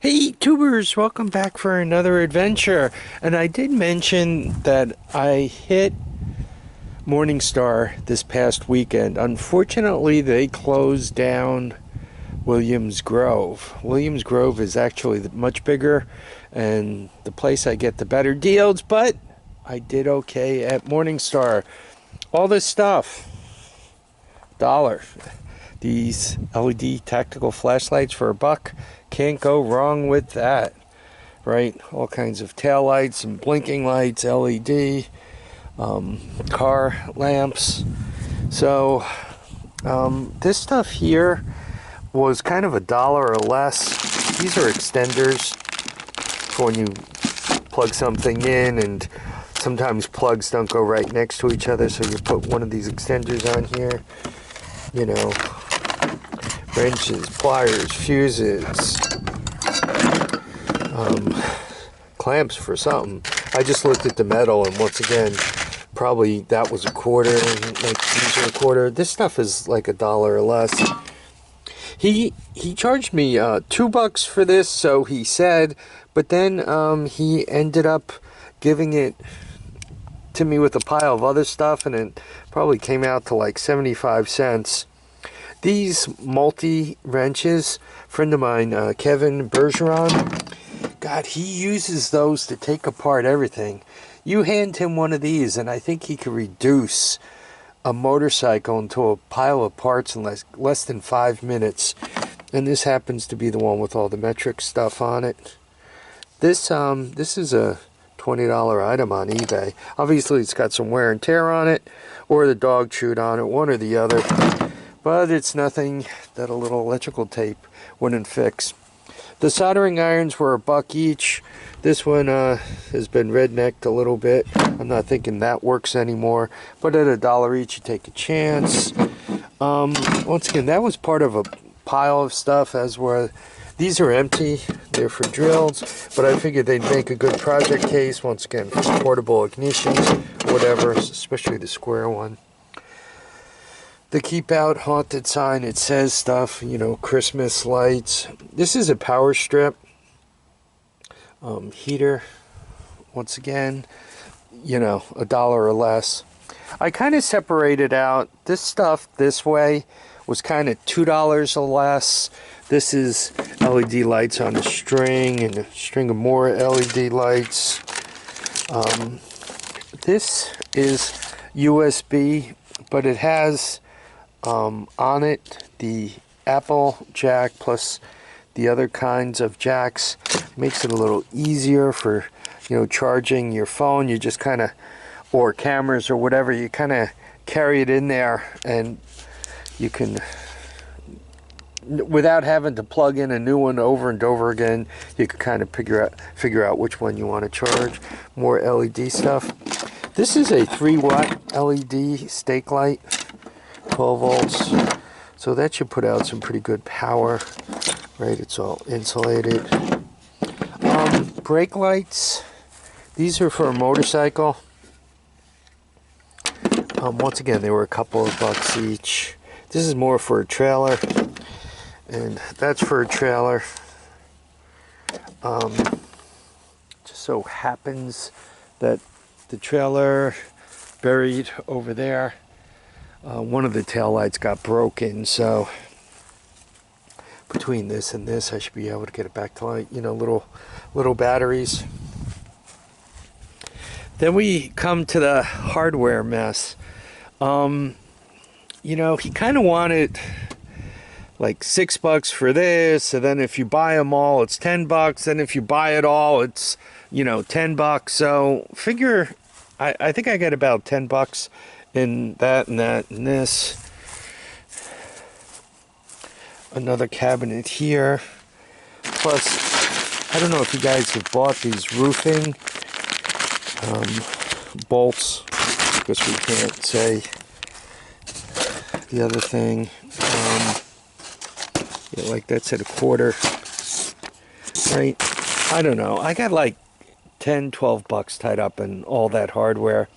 Hey tubers, welcome back for another adventure. And I did mention that I hit Morningstar this past weekend. Unfortunately, they closed down Williams Grove. Williams Grove is actually much bigger and the place I get the better deals, but I did okay at Morningstar. All this stuff, $1. These LED tactical flashlights for $1. Can't go wrong with that, right? All kinds of tail lights and blinking lights, LED, car lamps. So this stuff here was kind of $1 or less. These are extenders for when you plug something in, and sometimes plugs don't go right next to each other, so you put one of these extenders on here. You know, wrenches, pliers, fuses, clamps for something. I just looked at the metal, and once again, probably that was $0.25, like these are $0.25. This stuff is like $1 or less. He charged me $2 for this, so he said, but then he ended up giving it to me with a pile of other stuff, and it probably came out to like 75 cents. These multi-wrenches, friend of mine, Kevin Bergeron, God, he uses those to take apart everything. You hand him one of these, and I think he could reduce a motorcycle into a pile of parts in less than 5 minutes. And this happens to be the one with all the metric stuff on it. This is a $20 item on eBay. Obviously, it's got some wear and tear on it, or the dog chewed on it, one or the other. But it's nothing that a little electrical tape wouldn't fix. The soldering irons were $1 each. This one has been rednecked a little bit. I'm not thinking that works anymore. But at $1 each, you take a chance. Once again, that was part of a pile of stuff, as were these are empty. They're for drills, but I figured they'd make a good project case, once again, for portable ignitions, whatever, especially the square one. The Keep Out Haunted sign, it says stuff, you know, Christmas lights. This is a power strip. Heater, once again, you know, $1 or less. I kind of separated out this stuff this way was kind of $2 or less. This is LED lights on a string, and a string of more LED lights. This is USB, but it has on it the Apple jack plus the other kinds of jacks. Makes it a little easier for, you know, charging your phone. You just kind of, or cameras or whatever, you kind of carry it in there, and you can, without having to plug in a new one over and over again, you could kind of figure out which one you want to charge. More LED stuff. This is a 3-watt LED stake light, 12 volts. So that should put out some pretty good power. Right, it's all insulated. Brake lights. These are for a motorcycle. Once again, they were a couple of bucks each. This is more for a trailer, and that's for a trailer. Just so happens that the trailer buried over there, one of the tail lights got broken, so between this and this, I should be able to get it back to, like, you know, little batteries. Then we come to the hardware mess. You know, he kind of wanted like $6 for this, and then if you buy them all, it's $10. And if you buy it all, it's, you know, $10. So figure, I think I get about $10 in that and that and this. Another cabinet here. Plus, I don't know if you guys have bought these roofing bolts. I guess we can't say. The other thing, yeah, like that's at $0.25, right? I don't know. I got like $10-12 tied up in all that hardware.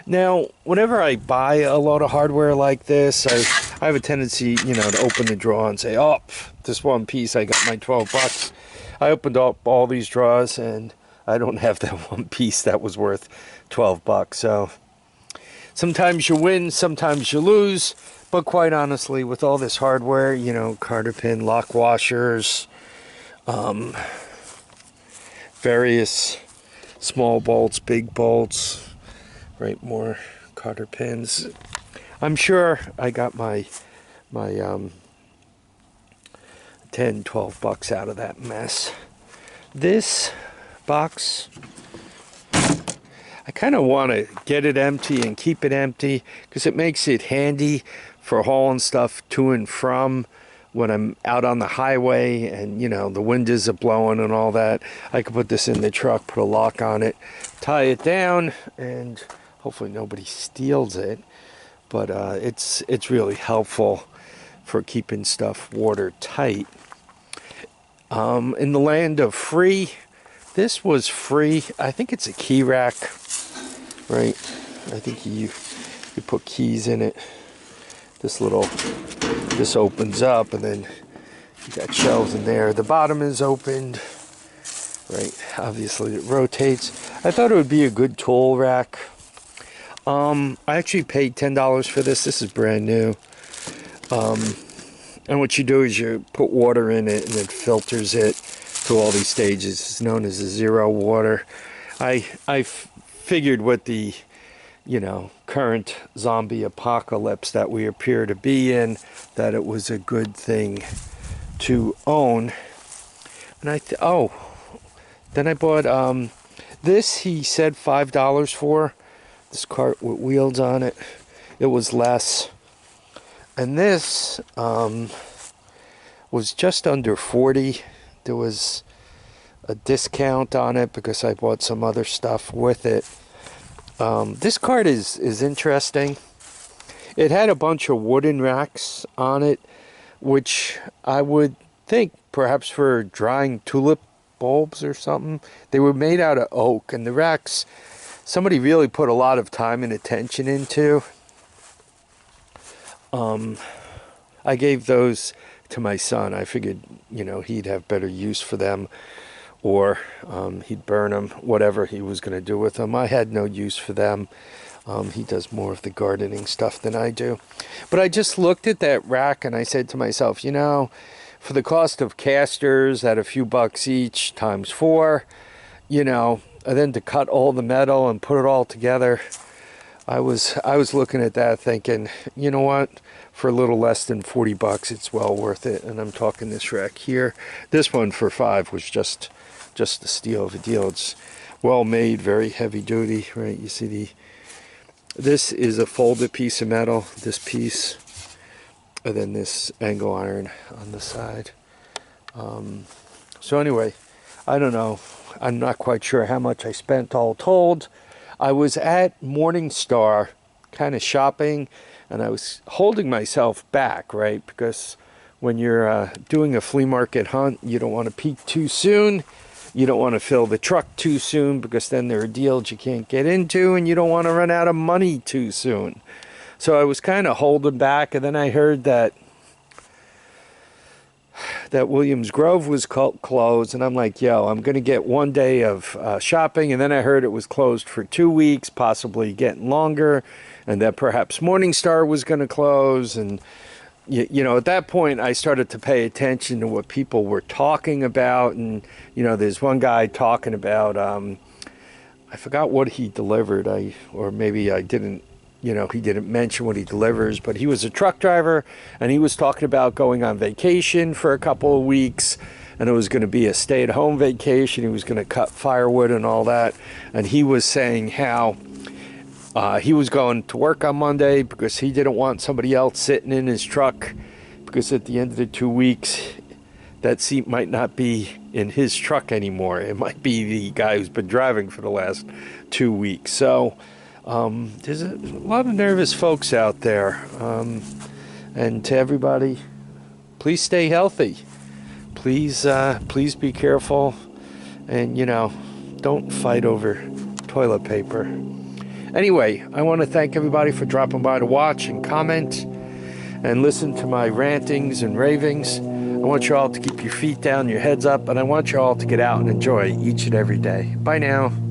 Now, whenever I buy a load of hardware like this, I have a tendency, you know, to open the drawer and say, oh, this one piece, I got my $12. I opened up all these drawers and I don't have that one piece that was worth 12 bucks. So sometimes you win, sometimes you lose. But quite honestly, with all this hardware, you know, cotter pin, lock washers, various small bolts, big bolts, right, more cotter pins. I'm sure I got my 10, 12 bucks out of that mess. This box, I kind of want to get it empty and keep it empty because it makes it handy for hauling stuff to and from when I'm out on the highway and, you know, the wind is blowing and all that. I could put this in the truck, put a lock on it, tie it down, and hopefully nobody steals it. But it's really helpful for keeping stuff watertight. In the land of free, this was free. I think it's a key rack, right? I think you put keys in it. This opens up, and then you got shelves in there. The bottom is opened, right? Obviously it rotates. I thought it would be a good tool rack. I actually paid $10 for this. This is brand new. And what you do is you put water in it and it filters it to all these stages. It's known as a zero water. I figured with the, you know, current zombie apocalypse that we appear to be in, that it was a good thing to own. And then I bought this. He said $5 for this cart with wheels on it. It was less. And this was just under 40. There was a discount on it because I bought some other stuff with it. This cart is interesting. It had a bunch of wooden racks on it, which I would think perhaps for drying tulip bulbs or something. They were made out of oak, and the racks, somebody really put a lot of time and attention into. I gave those to my son. I figured, you know, he'd have better use for them, or he'd burn them, whatever he was going to do with them. I had no use for them. He does more of the gardening stuff than I do. But I just looked at that rack and I said to myself, you know, for the cost of casters at a few bucks each times 4, you know, and then to cut all the metal and put it all together, I was looking at that thinking, you know what, for a little less than 40 bucks, it's well worth it. And I'm talking this rack here. This one for 5 was just a steal of a deal. It's well made, very heavy duty, right? You see this is a folded piece of metal, this piece, and then this angle iron on the side. So anyway, I don't know. I'm not quite sure how much I spent all told. I was at Morningstar kind of shopping, and I was holding myself back, right? Because when you're doing a flea market hunt, you don't want to peak too soon. You don't want to fill the truck too soon, because then there are deals you can't get into, and you don't want to run out of money too soon. So I was kind of holding back, and then I heard that Williams Grove was closed, and I'm like, yo, I'm going to get one day of shopping. And then I heard it was closed for 2 weeks, possibly getting longer, and that perhaps Morningstar was going to close. And you know, at that point I started to pay attention to what people were talking about. And you know, there's one guy talking about I forgot what he delivered, or maybe I didn't, you know, he didn't mention what he delivers, but he was a truck driver, and he was talking about going on vacation for a couple of weeks, and it was going to be a stay-at-home vacation. He was going to cut firewood and all that, and he was saying how he was going to work on Monday because he didn't want somebody else sitting in his truck, because at the end of the 2 weeks, that seat might not be in his truck anymore. It might be the guy who's been driving for the last 2 weeks. So there's a lot of nervous folks out there. And to everybody, please stay healthy. Please be careful. And, you know, don't fight over toilet paper. Anyway, I want to thank everybody for dropping by to watch and comment and listen to my rantings and ravings. I want you all to keep Keep your feet down, your heads up, and I want you all to get out and enjoy each and every day. Bye now.